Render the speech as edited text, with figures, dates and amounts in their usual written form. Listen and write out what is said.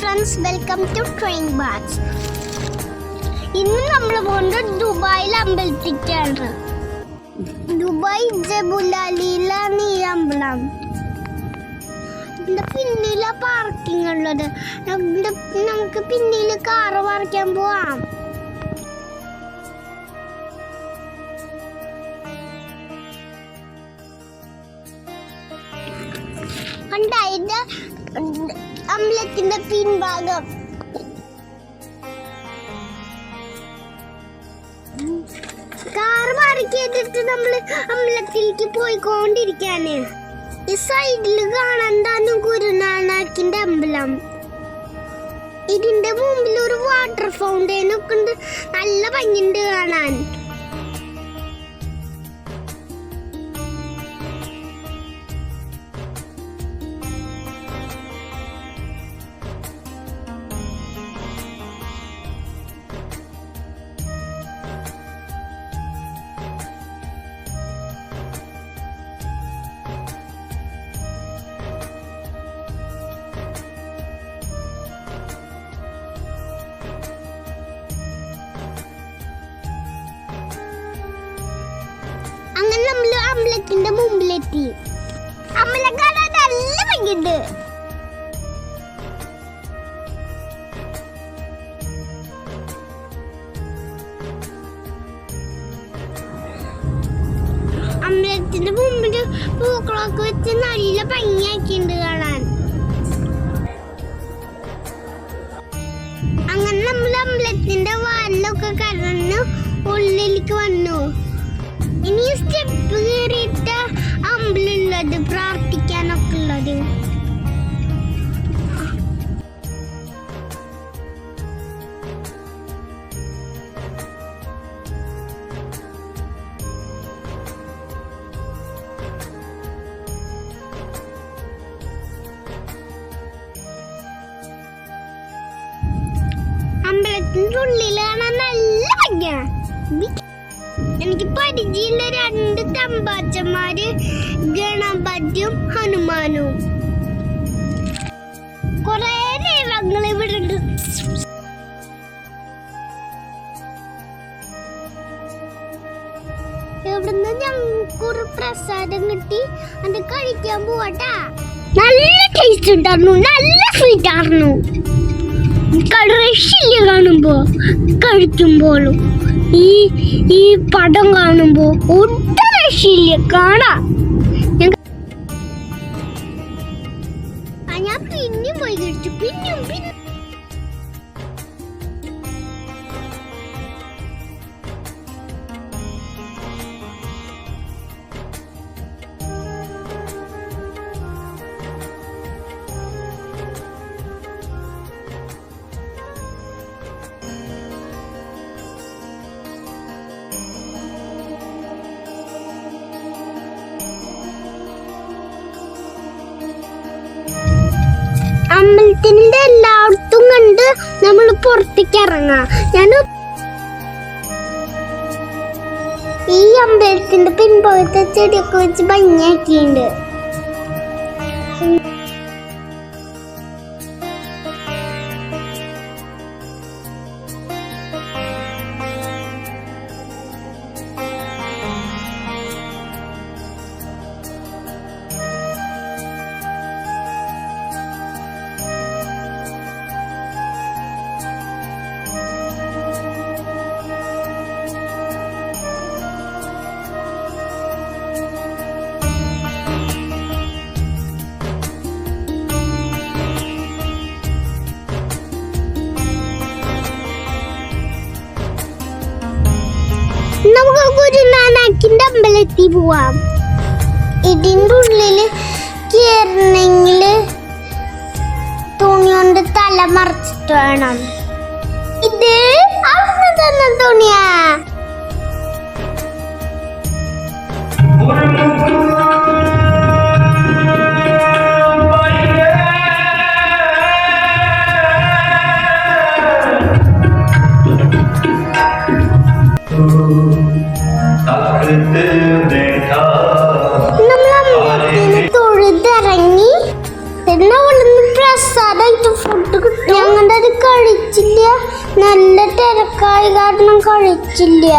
Friends, welcome to train batch. ഇന്ന് നമ്മൾ പോകുന്നത് ദുബായിൽ അമ്പലത്തിലേക്കാണ്. ദുബായ് ജബുലാലിയിലാണ് ഈ അമ്പലം. ഇതിന്റെ പിന്നിലെ പാർക്കിംഗ് ഉള്ളത്. നമുക്ക് പിന്നിൽ കാറ് പാർക്കാൻ പോവാം. കണ്ടായിട്ട് അമ്പലത്തിന്റെ പിൻഭാഗം കാർ പാർക്ക് ചെയ്തിട്ട് നമ്മള് അമ്പലത്തിലേക്ക് പോയിക്കൊണ്ടിരിക്കാന്. ഈ സൈഡില് കാണാൻ ഗുരുനാനാക്കിന്റെ അമ്പലം. ഇതിന്റെ മുമ്പിൽ ഒരു വാട്ടർ ഫൗണ്ടൈൻ ഒക്കെ ഉണ്ട്. നല്ല ഭംഗിയുണ്ട് കാണാൻ. അങ്ങനെ നമ്മൾ അമ്പലത്തിന്റെ മുമ്പിലെത്തി. അമ്പലം കാണാൻ നല്ല ഭംഗിയുണ്ട്. അമ്പലത്തിന്റെ മുമ്പിൽ പൂക്കളൊക്കെ വെച്ച് നല്ല ഭംഗിയാക്കിണ്ട് കാണാൻ. അങ്ങനെ നമ്മൾ അമ്പലത്തിന്റെ വാലിലൊക്കെ കടന്ന് ഉള്ളിലേക്ക് വന്നു. ഇനി സ്റ്റെപ്പ് കയറിയിട്ട് അമ്പലമുള്ളത്, പ്രാർത്ഥിക്കാനൊക്കെ ഉള്ളത്. അമ്പലത്തിന്റെ ഉള്ളിൽ കാണാൻ നല്ല ഭംഗിയാണ്. എനിക്ക് പരിചയമുള്ള 2 തമ്പാച്ചന്മാര്, ഗണപതിയും ഹനുമാനും. കൊറേ ദൈവങ്ങൾ ഇവിടെ ഉണ്ട്. ഇവിടുന്ന് ഞങ്ങൾക്കൊരു പ്രസാദം കിട്ടി. അത് കഴിക്കാൻ പോവാട്ടാ. നല്ല ടേസ്റ്റ് ഉണ്ടായിരുന്നു, നല്ല സ്വീറ്റ് ആയിരുന്നു. രക്ഷയില്ല കാണുമ്പോ, കഴിക്കുമ്പോഴും ഈ പടം കാണുമ്പോ ഒട്ടും രക്ഷയില്ല കാണാം. ഞാൻ പിന്നെയും പോയി കഴിച്ചു. പിന്നെയും അമ്പലത്തിന്റെ എല്ലായിടത്തും കണ്ട് നമ്മൾ പുറത്തേക്ക് ഇറങ്ങാം. ഈ അമ്പലത്തിന്റെ പിൻഭാഗത്തെ ചെടിയൊക്കെ വെച്ച് ഭംഗിയാക്കിയിട്ടുണ്ട്. നമുക്ക് ഗുരുനാനാക്കിന്റെ അമ്പലത്തിൽ പോവാം. ഇതിന്റെ ഉള്ളില് കേറണമെങ്കില് തുണി കൊണ്ട് തല മറച്ചിട്ട് വേണം. ഇത് അവിടെ തന്നെ തുണിയാ. തൊഴുതിറങ്ങി പിന്നെ പ്രസാദമായിട്ട് ഫുഡ് കിട്ടും. കാരണം കഴിച്ചില്ല.